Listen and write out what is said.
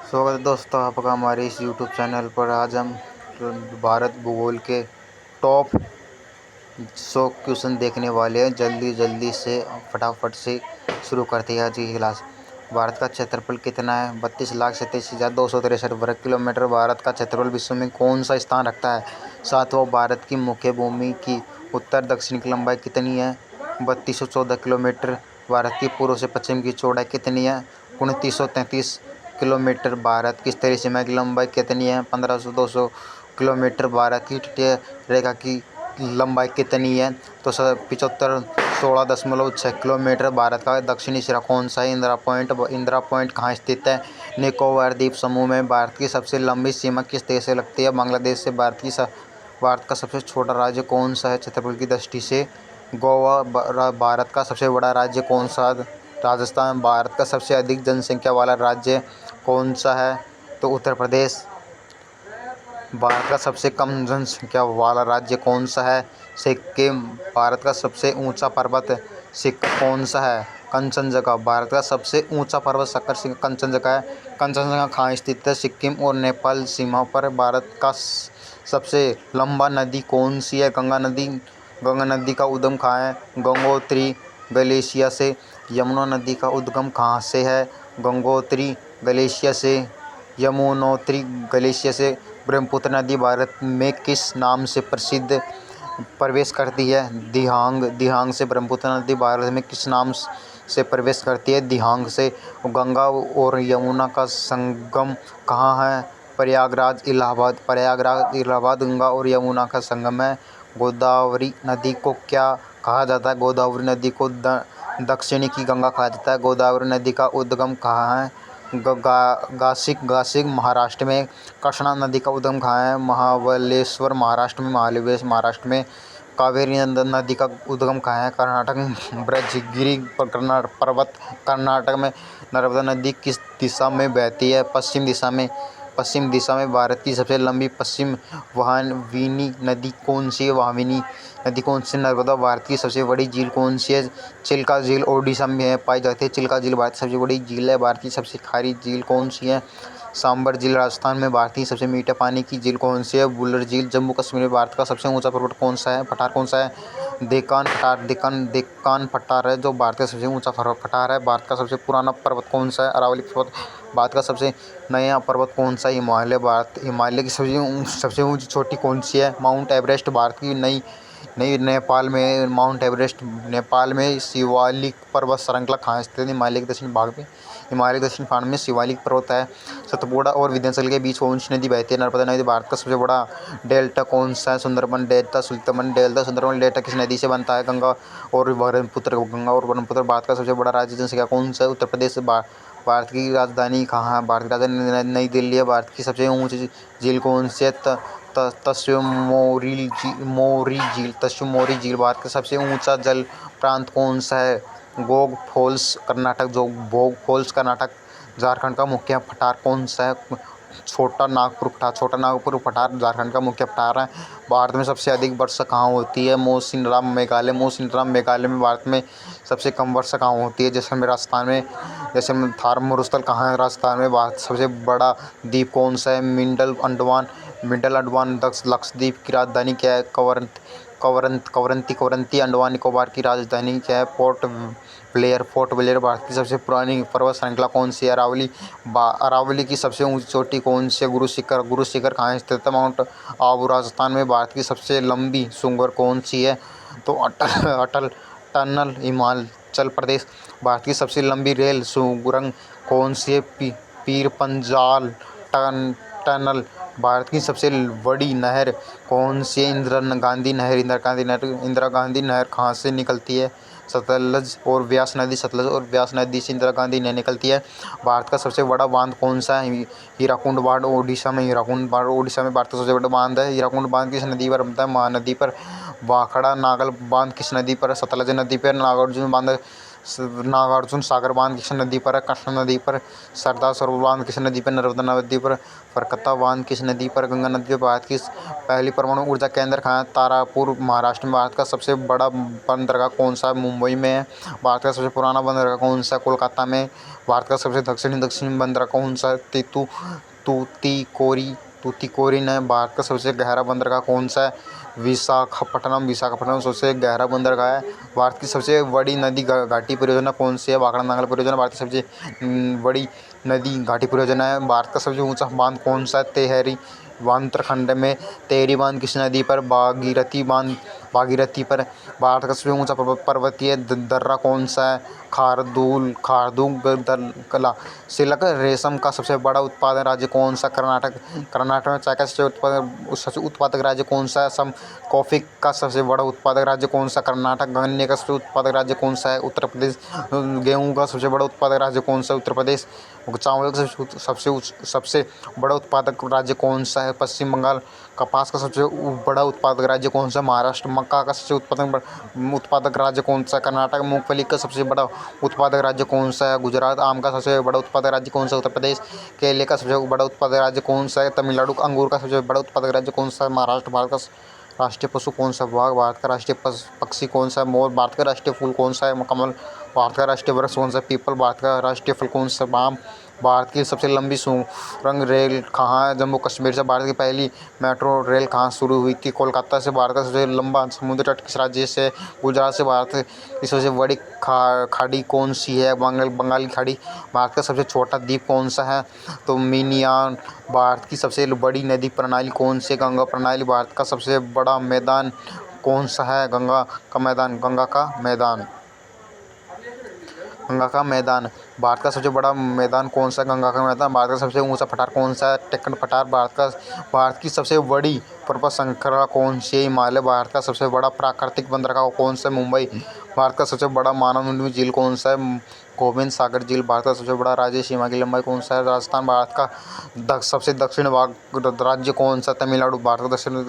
स्वागत है दोस्तों आपका हमारे इस यूट्यूब चैनल पर। आज हम भारत भूगोल के टॉप 100 क्वेश्चन देखने वाले हैं। जल्दी से फटाफट से शुरू करते हैं आज की क्लास। भारत का क्षेत्रफल कितना है? 32,87,263 वर्ग किलोमीटर। भारत का क्षेत्रफल विश्व में कौन सा स्थान रखता है? 7वां। भारत की मुख्य भूमि की उत्तर दक्षिण की लंबाई कितनी है? 3214 किलोमीटर। भारत की पूर्व से पश्चिम की चौड़ाई कितनी है? 2933 किलोमीटर। भारत की स्तरीय सीमा की लंबाई कितनी है? 1500 किलोमीटर। भारत की तटीय रेखा की लंबाई कितनी है? तो 75 16.6 किलोमीटर। भारत का दक्षिणी सिरा कौन सा है? इंदिरा पॉइंट कहाँ स्थित है? निकोबार द्वीप समूह में। भारत की सबसे लंबी सीमा किस देश से लगती है? बांग्लादेश से। भारत का सबसे छोटा राज्य कौन सा है क्षेत्रफल की दृष्टि से? गोवा। भारत का सबसे बड़ा राज्य कौन सा? राजस्थान। भारत का सबसे अधिक जनसंख्या वाला राज्य कौन सा है? तो उत्तर प्रदेश। भारत का सबसे कम जनसंख्या वाला राज्य कौन सा है? सिक्किम। भारत का सबसे ऊंचा पर्वत कौन सा है? कंचनजंगा। भारत का सबसे ऊंचा पर्वत कंचनजंगा है। कंचनजंगा कहाँ स्थित है? सिक्किम और नेपाल सीमा पर। भारत का सबसे लंबा नदी कौन सी है? गंगा नदी। गंगा नदी का उद्गम कहाँ है? गंगोत्री ग्लेशियर से। यमुना नदी का उद्गम कहाँ से है? गंगोत्री ग्लेशियर से। यमुनोत्री ग्लेशियर से। ब्रह्मपुत्र नदी भारत में किस नाम से प्रवेश करती है? दिहांग। दिहांग से। ब्रह्मपुत्र नदी भारत में किस नाम से प्रवेश करती है? दिहांग से। गंगा और यमुना का संगम कहाँ है? प्रयागराज इलाहाबाद। प्रयागराज इलाहाबाद गंगा और यमुना का संगम है। गोदावरी नदी को क्या कहा जाता है? गोदावरी नदी को दक्षिणी की गंगा कहा जाता है। गोदावरी नदी का उद्गम कहाँ है? नासिक महाराष्ट्र में। कृष्णा नदी का उद्गम कहाँ है? महाबलेश्वर महाराष्ट्र में। महाराष्ट्र में। कावेरी नदी का उद्गम कहाँ है? कर्नाटक। ब्रजगिरी पर्वत कर्नाटक में। नर्मदा नदी किस दिशा में बहती है? पश्चिम दिशा में। पश्चिम दिशा में। भारत की सबसे लंबी पश्चिम वाहिनी नदी कौन सी है? वाहिनी नदी कौन सी? नर्मदा। भारत की सबसे बड़ी झील कौन सी है? चिल्का झील ओडिशा में पाई जाती है। चिल्का झील भारत की सबसे बड़ी झील है। भारत की सबसे खारी झील कौन सी है? सांबर झील राजस्थान में। भारत की सबसे मीठे पानी की झील कौन सी है? वुलर झील जम्मू कश्मीर में। भारत का सबसे ऊंचा पर्वत कौन सा है? पठार कौन सा है? डेक्कन पठार है जो भारत का सबसे ऊंचा पठार है। भारत का सबसे पुराना पर्वत कौन सा है? अरावली पर्वत। भारत का सबसे नया पर्वत कौन सा है? हिमालय की सबसे ऊंची चोटी कौन सी है? Mount Everest. भारत की नई नई नेपाल में। माउंट एवरेस्ट नेपाल में। शिवालिक पर्वत श्रृंखला कहाँ स्थित है? हिमालय के दक्षिण भाग में। हिमालय के दक्षिण भाग में शिवालिक पर्वत है। सतपुड़ा और विंध्याचल के बीच कौन सी नदी बहती है? नर्मदा नदी। भारत का सबसे बड़ा डेल्टा कौन सा है? सुंदरबन डेल्टा। सुंदरबन डेल्टा किस नदी से बनता है? गंगा और ब्रह्मपुत्र। भारत का सबसे बड़ा राज्य जनसंख्या कौन सा है? उत्तर प्रदेश। भारत की राजधानी कहाँ है? भारत की राजधानी नई दिल्ली है। भारत की सबसे ऊंची झील कौन सी है? तस्युमोरी झील। भारत का सबसे ऊंचा जल प्रांत कौन सा है? गोग फॉल्स कर्नाटक। भोग फॉल्स कर्नाटक। झारखंड का मुख्य पठार कौन सा है? छोटा नागपुर पठार झारखंड का मुख्य पठार है। भारत में सबसे अधिक वर्षा कहाँ होती है? मौसिनराम मेघालय में। भारत में सबसे कम वर्षा कहाँ होती है? जैसलमेर राजस्थान में। जैसलमेर थार मरुस्थल कहाँ है? राजस्थान में। भारत सबसे बड़ा द्वीप कौन सा है? मिडल अंडमान। लक्षद्वीप की राजधानी क्या है? कवरंती। अंडमान निकोबार की राजधानी क्या है? Port Blair. भारत की सबसे पुरानी पर्वत श्रृंखला कौन सी है? अरावली की सबसे ऊंची चोटी कौन सी है? गुरु शिखर कहाँ स्थित है? माउंट आबू राजस्थान में। भारत की सबसे लंबी सुरंग कौन सी है? तो अटल टनल हिमाचल प्रदेश। भारत की सबसे लंबी रेल सुरंग कौन सी है? पीर पंजाल टनल। भारत की सबसे बड़ी नहर कौन सी है? इंदिरा गांधी नहर कहाँ से निकलती है? सतलज और व्यास नदी से इंदिरा गांधी नहर निकलती है। भारत का सबसे बड़ा बांध कौन सा है? हीराकुंड बांध ओडिशा में। भारत का सबसे बड़ा बांध है। हीराकुंड बांध किस नदी पर बनता है? महानदी पर। भाखड़ा नागल बांध किस नदी पर? सतलज नदी पर। नागार्जुन बांध नागार्जुन सागर बांध किस नदी पर है? कृष्णा नदी पर। सरदार सरोवर बांध किस नदी पर? नर्मदा नदी पर। फरक्का बांध किस नदी पर? गंगा नदी पर। भारत की पहली परमाणु ऊर्जा केंद्र कहाँ है? तारापुर, महाराष्ट्र में। भारत का सबसे बड़ा बंदरगाह कौन सा है? मुंबई में है। भारत का सबसे पुराना बंदरगाह कौन सा है? कोलकाता में। भारत का सबसे दक्षिणी बंदरगाह कौन सा है? तूतीकोरिन है। भारत का सबसे गहरा बंदरगाह कौन सा है? विशाखापट्टनम सबसे गहरा बंदरगाह है। भारत की सबसे बड़ी नदी घाटी परियोजना कौन सी है? भाखड़ा नांगल परियोजना भारत की सबसे बड़ी नदी घाटी परियोजना है। भारत का सबसे ऊंचा बांध कौन सा है? तेहरी बांध उत्तराखंड में। तेहरी बांध किस नदी पर? भागीरथी पर। भारत का सबसे ऊंचा पर्वतीय दर्रा कौन सा है? खारदुंगला। सिल्क रेशम का सबसे बड़ा उत्पादन राज्य कौन सा? कर्नाटक में। चाय का सबसे उत्पादक राज्य कौन सा है? कॉफी का सबसे बड़ा उत्पादक राज्य कौन सा? कर्नाटक। गन्ने का सबसे उत्पादक राज्य कौन सा है? उत्तर प्रदेश। गेहूं का सबसे बड़ा उत्पादक राज्य कौन सा है? उत्तर प्रदेश। चावल का सबसे बड़ा उत्पादक राज्य कौन सा है? पश्चिम बंगाल। कपास का सबसे बड़ा उत्पादक राज्य कौन सा? महाराष्ट्र। मक्का का सबसे उत्पादक राज्य कौन सा? कर्नाटक। मूंगफली का सबसे बड़ा उत्पादक राज्य कौन सा है? गुजरात। आम का सबसे बड़ा उत्पादक राज्य कौन सा है? उत्तर प्रदेश। केले का सबसे बड़ा उत्पादक राज्य कौन सा है? तमिलनाडु। अंगूर का सबसे बड़ा उत्पादक राज्य कौन सा है? महाराष्ट्र। भारत का राष्ट्रीय पशु कौन सा? बाघ। भारत का राष्ट्रीय पक्षी कौन सा है? मोर। भारत का राष्ट्रीय फूल कौन सा है? कमल। भारत का राष्ट्रीय वृक्ष कौन सा है? पीपल। भारत का राष्ट्रीय फल कौन सा है? आम। भारत की सबसे लंबी सुरंग रेल कहाँ है? जम्मू कश्मीर से। भारत की पहली मेट्रो रेल कहाँ शुरू हुई थी? कोलकाता से। भारत का सबसे लंबा समुद्र तट किस राज्य से? गुजरात से। भारत की सबसे बड़ी खाड़ी कौन सी है? बंगाली खाड़ी। भारत का सबसे छोटा द्वीप कौन सा है? तो मिनियान। भारत की सबसे बड़ी नदी प्रणाली कौन सी है? गंगा प्रणाली। भारत का सबसे बड़ा मैदान कौन सा है? गंगा का मैदान। भारत का सबसे बड़ा मैदान कौन सा है? गंगा का मैदान। भारत का सबसे ऊंचा पठार कौन सा है? टेक्कन पठार। भारत की सबसे बड़ी पर्वत श्रृंखला कौन सी है? हिमालय। भारत का सबसे बड़ा प्राकृतिक बंदरगाह कौन सा है? मुंबई। भारत का सबसे बड़ा मानव निर्मित झील कौन सा है? गोविंद सागर झील। भारत का सबसे बड़ा राज्य सीमा की लंबाई कौन सा है? राजस्थान। भारत का सबसे दक्षिण भाग राज्य कौन सा? तमिलनाडु। भारत का दक्षिण